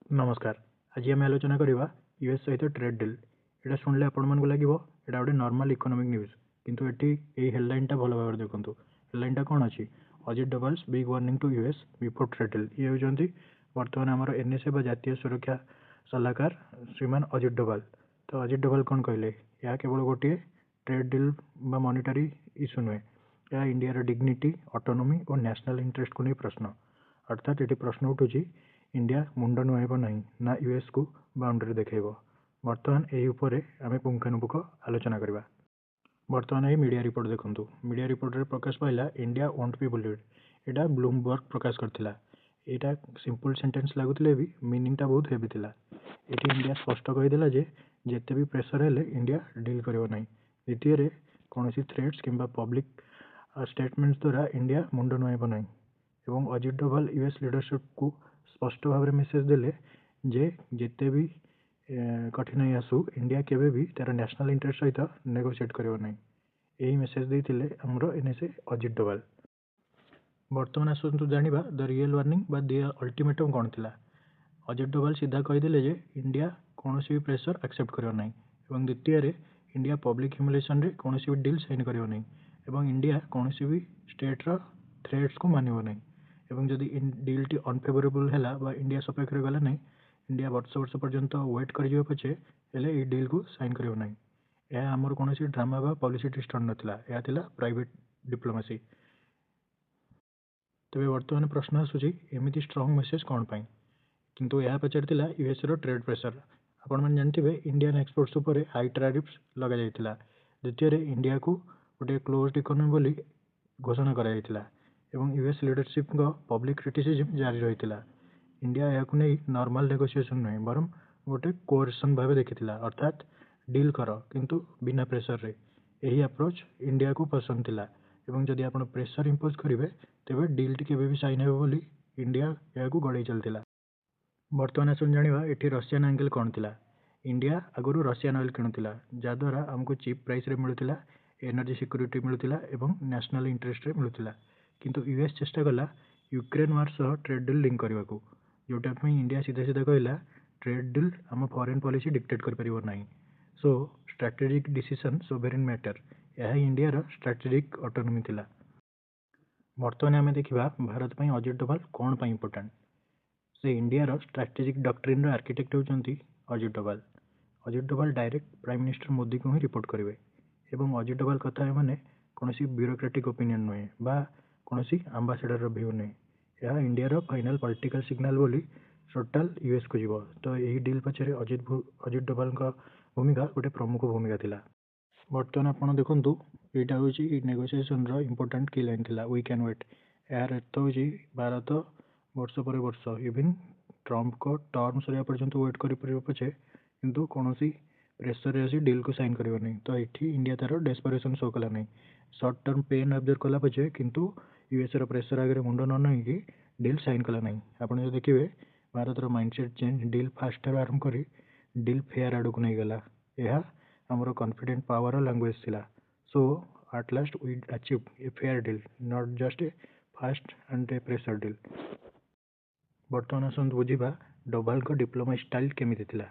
नमस्कार। आज आम आलोचना करवा यूएस सहित ट्रेड डील। यहाँ शुणिले आपण लगे यहाँ गोटे नॉर्मल इकोनॉमिक न्यूज किंतु ये हेडलाइन टा भल भाव देखो। हेडलाइन टा कौन अच्छी? Ajit Doval big warning to US before trade deal. ये होती बर्तमान आमर एनएसए बा जातीय सुरक्षा सलाहकार श्रीमान अजित डोभाल। तो अजित डोभाल कौन कहले? यह केवल गोटे ट्रेड डील बा मॉनिटरी इश्यू नुहे, यह इंडिया डिग्निटी, ऑटोनॉमी और नेशनल इंटरेस्ट को नहीं प्रश्न। अर्थात ये प्रश्न उठुची इंडिया मुंड नुआब ना ना यूएस को बाउंड्री देखब। बर्तमान यही आम पुंखानुपुख आलोचना करवा। बर्तमान ये मीडिया रिपोर्ट देखु। मीडिया रिपोर्ट रे प्रकाश पाइला इंडिया वोंट बी बुलिड। यहाँ ब्लूमबर्ग प्रकाश करथिला। यहाँ सिंपल सेंटेंस लगुले भी मीनिंग टा बहुत हेवी थिला। ये इंडिया स्पष्ट कहीदेला जे जेते भी प्रेसर हेले इंडिया डील करिवो नाही। द्वितीय कौन थ्रेट्स किंबा पब्लिक स्टेटमेंट्स द्वारा इंडिया मुंड नुआब नाही। एवं अजित डोभाल यूएस लीडरशिप को स्पष्ट भाव में मेसेज देले जे जेते भी कठिनाई आसू इंडिया केबे भी तार नेशनल इंटरेस्ट सहित नेगोशिएट करिवो नाही। यही मेसेज देइथिले हमरो एनएसए अजित डोभाल। बर्तमान आसतु जानिबा द रियल वार्निंग बा द अल्टीमेटम कौन थिला। अजित डोभाल सीधा कहीदेले जे इंडिया कौन भी प्रेसर एक्सेप्ट करिवो नाही। एवं द्वितीय इंडिया पब्लिक ह्यूमिलेशन रे कौन भी डील साइन करिवो नाही। एवं इंडिया कौन भी स्टेट रो थ्रेट्स को मानिवो नाही। एवं जदि डील टी अनफेवरेबल है बा इंडिया सपेक्ष गला नहीं, इंडिया वर्ष वर्ष पर्यंत वेट कर पछे हेले ये डील को साइन करिवो नाही। यह आमर कौन ड्रामा बा पॉलिसी स्टंट नथिला, यह थिला प्राइवेट डिप्लोमेसी। तेरे वर्तमान प्रश्न आसूची एमती स्ट्रॉन्ग मेसेज कौन पाई? किंतु यह पचार यूएस रो ट्रेड प्रेसर। आपण मैंने जानते इंडियन एक्सपोर्ट्स उपर हाई टैरिफ्स लगा जाइथिला। द्वितीय इंडिया को गोटे क्लोज्ड इकोनॉमी बोली घोषणा करा जाइथिला। एवं यूएस लीडरशिप पब्लिक क्रिटिसिज्म जारी रही। इंडिया यह नहीं नॉर्मल नेगोशिएशन नुहे बरम गोटे कोएर्सन भाव देखी, अर्थात डील कर किंतु बिना प्रेसर रे। यही अप्रोच इंडिया को पसंद थिला। एवं जदि आपण प्रेसर इंपोज करेंगे तेरे डील टी केबे भी साइन हेबो बोली इंडिया यह गड़े चलता। बर्तमान आसन जाना ये रशियन एंगल कौन थिला। इंडिया आगुरी रशियन ऑयल किणुला जहाद्वारा आमको चीप प्राइस रे मिलूला, एनर्जी सिक्योरिटी मिलूला एवं नेशनल इंटरेस्ट रे मिलूला। किंतु यूएस चेष्टा कला यूक्रेन वार सह ट्रेड डील लिंक करने को, जोटा इंडिया सीधा सीधा कहला ट्रेड डील आम फॉरेन पॉलिसी डिक्टेट कर परिबो नाही। सो स्ट्रेटेजिक डिसीजन सोवेरेन मैटर, यह इंडिया रो स्ट्रेटेजिक ऑटोनॉमी थिला। बर्तमान आम देखा भारत में अजित डोभाल कौन पर इंपोर्टेंट। से इंडिया रो स्ट्रेटेजिक डॉक्ट्रिन रो आर्किटेक्ट होउचंती Ajit Doval. Ajit Doval direct prime minister Modi को ही रिपोर्ट करेंगे। एवं अजित डोभाल कथा मैंने कौन ब्यूरोक्रेटिक ओपिनियन नुहे बा कौन आंबासेडर व्यू नुहे, यह इंडिया रो फाइनल पॉलिटिकल सिग्नल बोली टोटाल यूएस को जीव। तो यही डील पछरे अजित डोभाल भूमिका गोटे प्रमुख भूमिका थिला। बर्तमान आप देखूँ यहाँ हूँ नेगोशिएशन रो इम्पोर्टेंट की लाइन थिला वी कैन वेट। यार अर्थ हूँ भारत वर्ष पर वर्ष इवन ट्रम्प को टर्म सरिया पर्यंत वेट कर पछे किंतु कौन प्रेसर आसी डील को साइन करिवो नहीं। तो ये इंडिया तार डेस्परेशन शो कला नहीं, सर्ट टर्म पेन ऑब्जर्व कला पछे किंतु यूएस रो प्रेसर आगे मुंड न नहीं डील साइन कला नहीं। आपड़ जो देखिए Bharat mindset change, deal fast आरंभ कर डील फेयर आड़ को नहीं गला। यह आमर कॉन्फिडेंट पावर लैंग्वेज थिला। So at last we achieve a fair deal, not just a fast and a pressure deal. बर्तमान आसत बुझा डोभाल को डिप्लोमा स्टाइल केमिति थिला।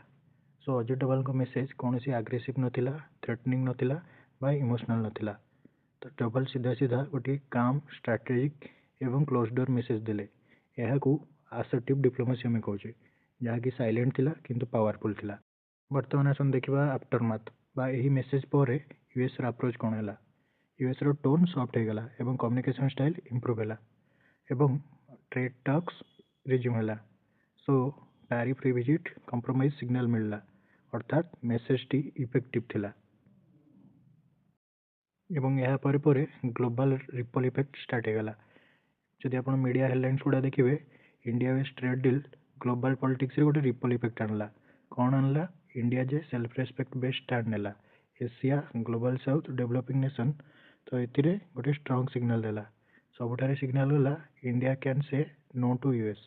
सो अजित डोभाल को मेसेज कौन सी आग्रेसिव नथिला, थ्रेटनिंग नथिला बा इमोशनल नथिला। तो डोभाल सीधा सीधा गोटे काम, स्ट्राटेजिक एवं क्लोज डोर मेसेज देले। यह को असर्टिव डिप्लोमेसी में कहूँ जहाँकि साइलेंट थिला किंतु पावरफुल थिला। बर्तमान आसन देखा आफ्टरमाथ बा यही मेसेज पर यूएस अप्रोच कौन है। यूएस रो टोन सॉफ्ट हो गला एवं कम्युनिकेशन स्टाइल इंप्रूव है एवं ट्रेड टॉक्स रिज्यूम है। So tariff revisit compromise signal मिलला, अर्थात मेसेज टी इफेक्टिव थिला। एवं यह पर ग्लोबल रिपल इफेक्ट स्टार्ट होगला। जदि आप मीडिया हेडलाइंस गुड़ा देखिए India west trade deal global politics रे गोटे रिपल इफेक्ट आणला। कौन आणला? इंडिया जे सेल्फ रेस्पेक्ट बेस्ड स्टैंड नेला, Asia, global south, developing nation. तो ये गोटे स्ट्रॉन्ग सिग्नल देला। सबुठारे सिग्नल गला India can say no to US.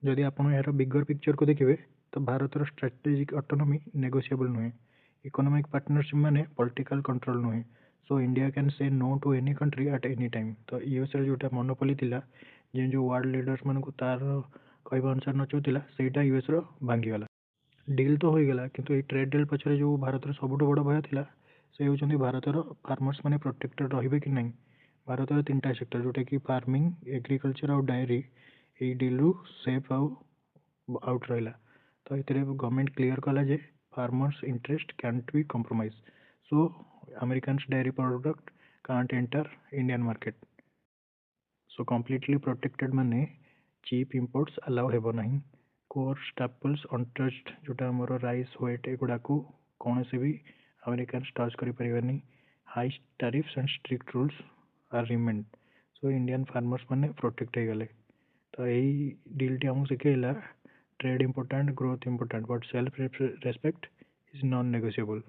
जदि आप यार बिगर पिक्चर को देखिए तो भारत रो स्ट्रेटेजिक ऑटोनॉमी नेगोशिएबल नुहे, इकोनॉमिक पार्टनरशिप माने पॉलिटिकल कंट्रोल नुहे। So India can say no to any country at any time. तो यूएस जोटा मोनोपोली थिला, जो वर्ल्ड लीडर्स मान को तार କହିବା ଅନୁସାରେ ନଚାଉଥିଲା ସେଇଟା ୟୁଏସ୍ର ଭାଙ୍ଗିଗଲା। ଡିଲ୍ ତ ହୋଇଗଲା, କିନ୍ତୁ ଏଇ ଟ୍ରେଡ୍ ଡିଲ୍ ପଛରେ ଯେଉଁ ଭାରତର ସବୁଠୁ ବଡ଼ ଭୟ ଥିଲା ସେ ହେଉଛନ୍ତି ଭାରତର ଫାର୍ମର୍ସ ମାନେ ପ୍ରୋଟେକ୍ଟେଡ୍ ରହିବେ କି ନାହିଁ। ଭାରତର 3ଟା ସେକ୍ଟର ଯେଉଁଟାକି ଫାର୍ମିଂ, ଏଗ୍ରିକଲଚର ଆଉ ଡାଏରୀ ଏଇ ଡିଲ୍ରୁ ସେଫ୍ ଆଉ ଆଉଟ୍ ରହିଲା। ତ ଏଥିରେ ଗଭର୍ଣ୍ଣମେଣ୍ଟ କ୍ଲିୟର କଲା ଯେ farmers interest can't be compromise. So Americans dairy product can't enter Indian market. So completely protected ମାନେ ଚିପ୍ ଇମ୍ପୋର୍ଟସ୍ ଆଲାଉ ହେବ ନାହିଁ। କୋର୍ ଷ୍ଟାପଲ୍ସ ଅନଟଚ୍ଡ ଯେଉଁଟା ଆମର ରାଇସ୍, ହ୍ୱେଟ୍ ଏଗୁଡ଼ାକୁ କୌଣସି ବି ଆମେରିକାନ୍ସ ଟଚ୍ କରିପାରିବେନି। High tariffs and strict rules are remain. So Indian farmers ମାନେ ପ୍ରୋଟେକ୍ଟ ହେଇଗଲେ। ତ ଏଇ ଡିଲ୍ଟି ଆମକୁ ଶିଖେଇଲା trade important, growth important, but self respect is non negotiable.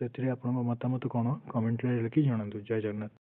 ସେଥିରେ ଆପଣଙ୍କ ମତାମତ କ'ଣ କମେଣ୍ଟରେ ଲେଖି ଜଣାନ୍ତୁ। ଜୟ ଜଗନ୍ନାଥ।